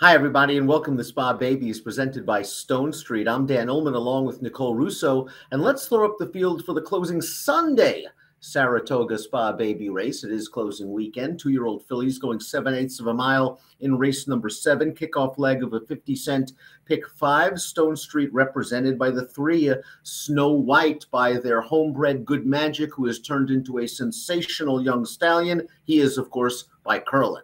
Hi, everybody, and welcome to Spa Babies, presented by Stonestreet. I'm Dan Illman, along with Nicole Russo, and let's throw up the field for the closing Sunday Saratoga Spa Baby race. It is closing weekend. 2-year-old fillies going 7/8 of a mile in race number 7, kickoff leg of a 50-cent pick 5. Stonestreet represented by the 3 Snow White, by their homebred Good Magic, who has turned into a sensational young stallion. He is, of course, by Curlin.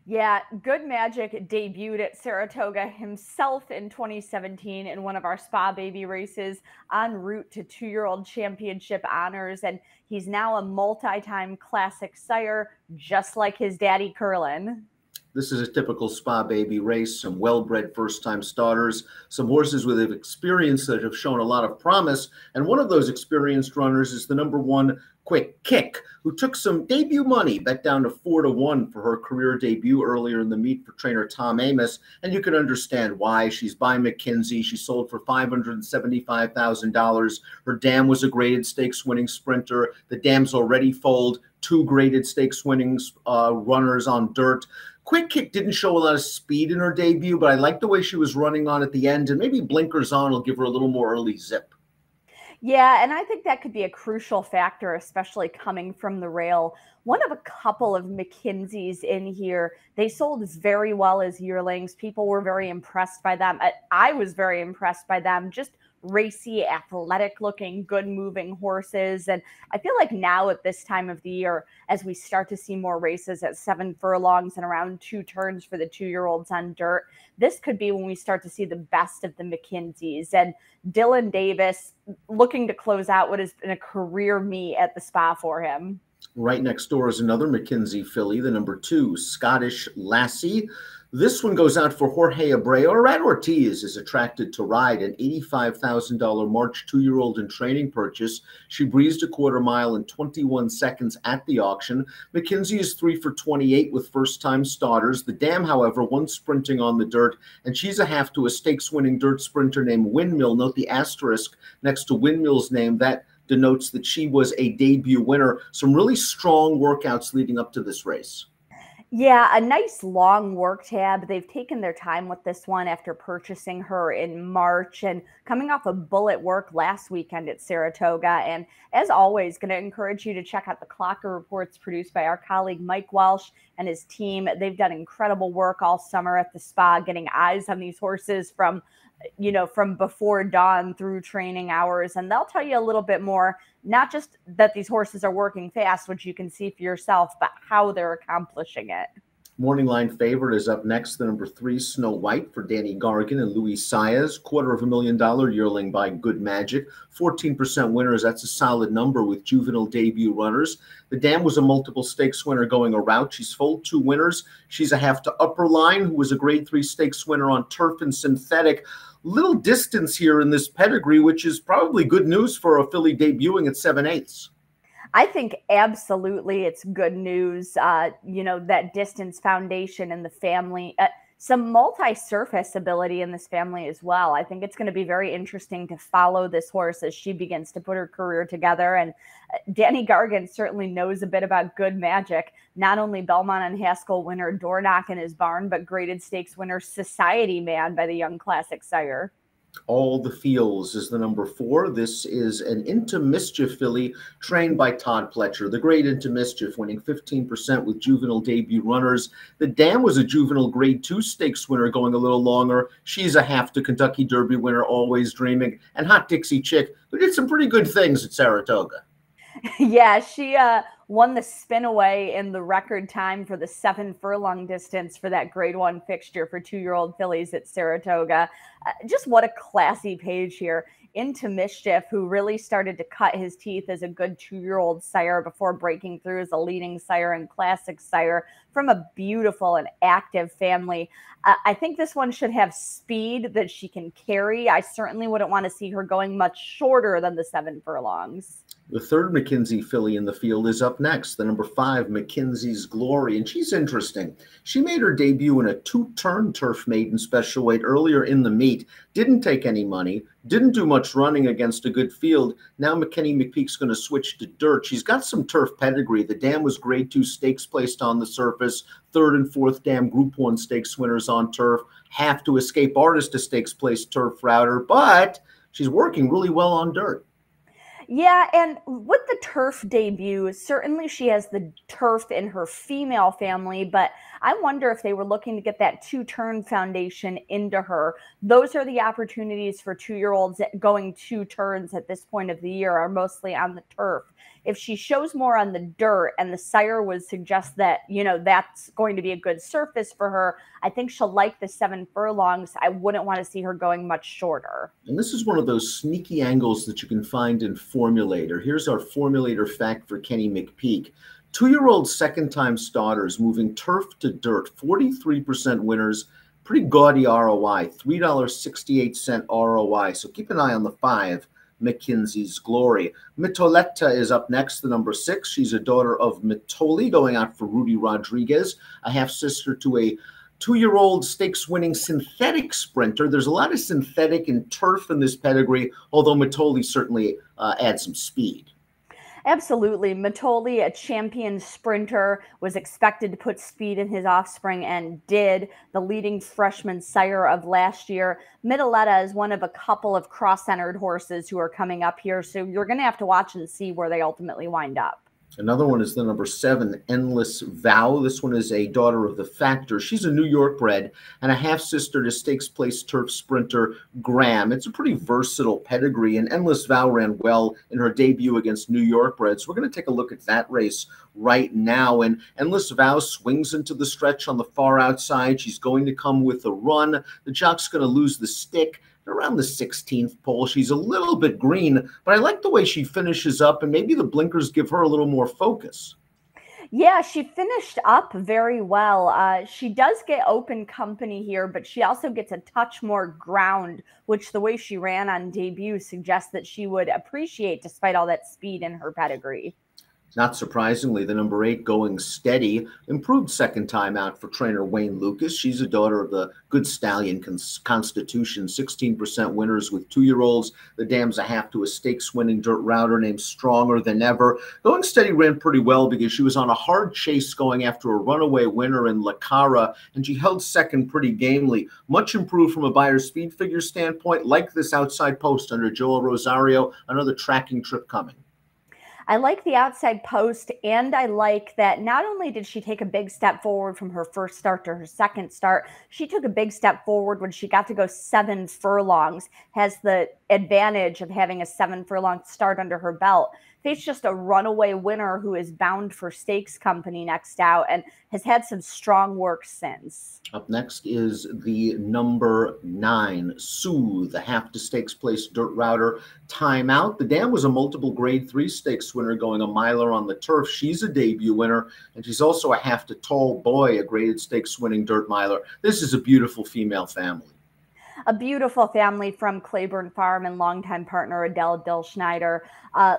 Yeah, Good Magic debuted at Saratoga himself in 2017 in one of our Spa Baby races, en route to 2-year-old championship honors, and he's now a multi-time classic sire, just like his daddy Curlin. This is a typical Spa Baby race, some well-bred first-time starters, some horses with experience that have shown a lot of promise, and one of those experienced runners is the number 1 Quick Kick, who took some debut money, bet down to 4-1 for her career debut earlier in the meet for trainer Tom Amos, and you can understand why. She's by McKenzie. She sold for $575,000. Her dam was a graded stakes winning sprinter. The dam's already foaled 2 graded stakes winning runners on dirt. Quick Kick didn't show a lot of speed in her debut, but I like the way she was running on at the end, and maybe blinkers on will give her a little more early zip. Yeah, and I think that could be a crucial factor, especially coming from the rail. One of a couple of McKenzies in here, they sold very well as yearlings. People were very impressed by them. I was very impressed by them. Just racy, athletic looking, good moving horses. And I feel like now at this time of the year, as we start to see more races at 7 furlongs and around 2 turns for the 2-year-olds on dirt, this could be when we start to see the best of the McKenzies. And Dylan Davis looking to close out what has been a career meet at the Spa for him. Right next door is another McKenzie filly, the number 2 Scottish Lassie. This one goes out for Jorge Abreu. Arad Ortiz is attracted to ride, an $85,000 March 2-year-old in training purchase. She breezed a quarter mile in 21 seconds at the auction. McKenzie is 3 for 28 with first-time starters. The dam, however, won sprinting on the dirt, and she's a half to a stakes-winning dirt sprinter named Windmill. Note the asterisk next to Windmill's name. That denotes that she was a debut winner. Some really strong workouts leading up to this race. Yeah, a nice long work tab. They've taken their time with this one after purchasing her in March and coming off a bullet work last weekend at Saratoga. And as always, going to encourage you to check out the Clocker reports produced by our colleague Mike Welsh and his team. They've done incredible work all summer at the Spa, getting eyes on these horses from before dawn through training hours. And they'll tell you a little bit more, not just that these horses are working fast, which you can see for yourself, but how they're accomplishing it. Morning line favorite is up next, the number 3 Snow White for Danny Gargan and Luis Saez. $250,000 yearling by Good Magic. 14% winners. That's a solid number with juvenile debut runners. The dam was a multiple stakes winner going a route. She's foaled 2 winners. She's a half to Upper Line, who was a grade 3 stakes winner on turf and synthetic. Little distance here in this pedigree, which is probably good news for a filly debuting at 7/8. I think absolutely it's good news. That distance foundation in the family, some multi-surface ability in this family as well. I think it's going to be very interesting to follow this horse as she begins to put her career together. And Danny Gargan certainly knows a bit about Good Magic. Not only Belmont and Haskell winner Dornock in his barn, but graded stakes winner Society Man by the young classic sire. All the Feels is the number 4. This is an Into Mischief filly trained by Todd Pletcher. The great Into Mischief winning 15% with juvenile debut runners. The dam was a juvenile grade 2 stakes winner going a little longer. She's a half to Kentucky Derby winner, Always Dreaming, and Hot Dixie Chick, who did some pretty good things at Saratoga. Yeah, she won the spin away in the record time for the 7 furlong distance for that grade 1 fixture for 2-year-old fillies at Saratoga. Just what a classy page here. Into Mischief, who really started to cut his teeth as a good 2-year-old sire before breaking through as a leading sire and classic sire from a beautiful and active family. I think this one should have speed that she can carry. I certainly wouldn't want to see her going much shorter than the 7 furlongs. The 3rd McKenzie filly in the field is up next, the number 5 McKenzies Glory, and she's interesting. She made her debut in a 2-turn turf maiden special weight earlier in the meet, didn't take any money, didn't do much much running against a good field. Now McKenny McPeak's going to switch to dirt. She's got some turf pedigree. The dam was Grade 2 stakes placed on the surface. 3rd and 4th dam Group 1 stakes winners on turf. Have to Escape Artist a stakes placed turf router, but she's working really well on dirt. Yeah, and with the turf debut, certainly she has the turf in her female family, but I wonder if they were looking to get that 2-turn foundation into her. Those are the opportunities for 2-year-olds going 2 turns at this point of the year, are mostly on the turf. If she shows more on the dirt and the sire would suggest that, that's going to be a good surface for her, I think she'll like the 7 furlongs. I wouldn't want to see her going much shorter. And this is one of those sneaky angles that you can find in Formulator. Here's our Formulator fact for Kenny McPeak. 2-year-old second-time starters moving turf to dirt, 43% winners, pretty gaudy ROI, $3.68 ROI. So keep an eye on the 5. McKenzies Glory. Mitoletta is up next, the number 6. She's a daughter of Mitoli, going out for Rudy Rodriguez, a half-sister to a 2-year-old stakes-winning synthetic sprinter. There's a lot of synthetic and turf in this pedigree, although Mitoli certainly adds some speed. Absolutely. Mitoli, a champion sprinter, was expected to put speed in his offspring and did. The leading freshman sire of last year. Mitoletta is one of a couple of cross-centered horses who are coming up here, so you're going to have to watch and see where they ultimately wind up. Another one is the number 7, Endless Vow. This one is a daughter of the Factor. She's a New York bred and a half-sister to stakes place turf sprinter Graham. It's a pretty versatile pedigree, and Endless Vow ran well in her debut against New York breds. We're going to take a look at that race right now, and Endless Vow swings into the stretch on the far outside. She's going to come with a run. The jock's going to lose the stick around the 16th pole. She's a little bit green, but I like the way she finishes up, and maybe the blinkers give her a little more focus. Yeah, she finished up very well. She does get open company here, but she also gets a touch more ground, which the way she ran on debut suggests that she would appreciate despite all that speed in her pedigree. Not surprisingly, the number 8, Going Steady, improved second time out for trainer Wayne Lucas. She's a daughter of the Good Stallion Constitution, 16% winners with 2-year-olds. The dam's a half to a stakes-winning dirt router named Stronger Than Ever. Going Steady ran pretty well because she was on a hard chase going after a runaway winner in La Cara, and she held second pretty gamely. Much improved from a buyer speed figure standpoint, like this outside post under Joel Rosario, another tracking trip coming. I like the outside post, and I like that not only did she take a big step forward from her first start to her second start, she took a big step forward when she got to go 7 furlongs, has the advantage of having a 7 furlong start under her belt. Faced just a runaway winner who is bound for stakes company next out and has had some strong work since. Up next is the number 9, Sue, the half to stakes place dirt router. Timeout. The dam was a multiple grade 3 stakes winner going a miler on the turf. She's a debut winner, and she's also a half to Tall Boy, a graded stakes winning dirt miler. This is a beautiful female family. A beautiful family from Claiborne Farm and longtime partner Adele Dilschneider.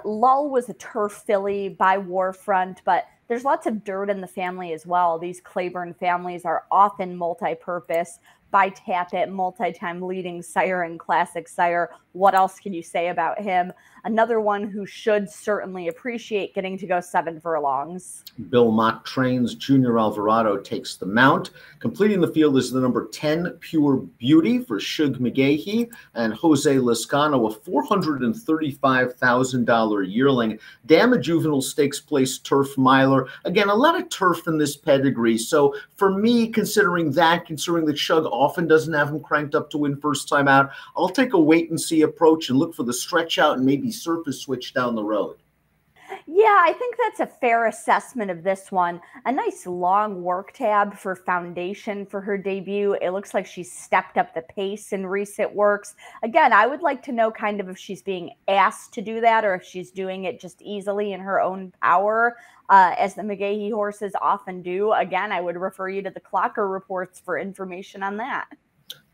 Lull was a turf filly by Warfront, but there's lots of dirt in the family as well. These Claiborne families are often multi-purpose. By Tappet, multi-time leading sire and classic sire. What else can you say about him? Another one who should certainly appreciate getting to go 7 furlongs. Bill Mott trains. Junior Alvarado takes the mount. Completing the field is the number 10, Pure Beauty for Shug McGahee and Jose Lascano, a $435,000 yearling. Dam a juvenile stakes place turf miler. Again, a lot of turf in this pedigree. So for me, considering that Shug often doesn't have him cranked up to win first time out, I'll take a wait and see approach and look for the stretch out and maybe surface switch down the road. Yeah, I think that's a fair assessment of this one. A nice long work tab for foundation for her debut. It looks like she's stepped up the pace in recent works. Again, I would like to know kind of if she's being asked to do that or if she's doing it just easily in her own power, as the McGahee horses often do. Again, I would refer you to the Clocker reports for information on that.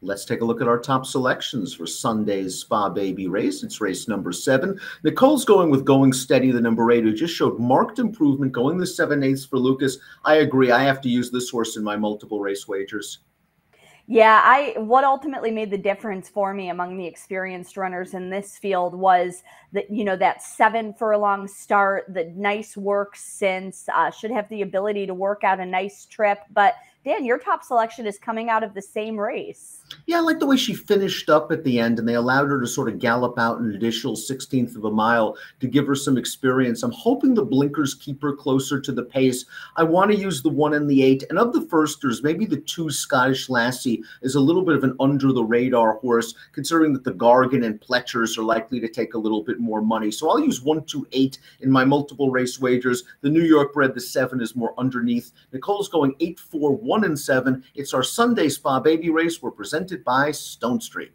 Let's take a look at our top selections for Sunday's Spa Baby race. It's race number 7. Nicole's going with Going Steady, the number 8, who just showed marked improvement, going the 7/8 for Lucas. I agree. I have to use this horse in my multiple race wagers. Yeah, what ultimately made the difference for me among the experienced runners in this field was that, that 7 furlong start, the nice work since, should have the ability to work out a nice trip. But Dan, your top selection is coming out of the same race. Yeah, I like the way she finished up at the end, and they allowed her to sort of gallop out an additional 16th of a mile to give her some experience. I'm hoping the blinkers keep her closer to the pace. I want to use the 1 and the 8. And of the firsters, maybe the 2 Scottish Lassie is a little bit of an under-the-radar horse, considering that the Gargan and Pletchers are likely to take a little bit more money. So I'll use 1, 2, 8 in my multiple race wagers. The New York bred, the 7, is more underneath. Nicole's going 8, 4, 1, and 7. It's our Sunday Spa Baby race. We're presented by Stonestreet.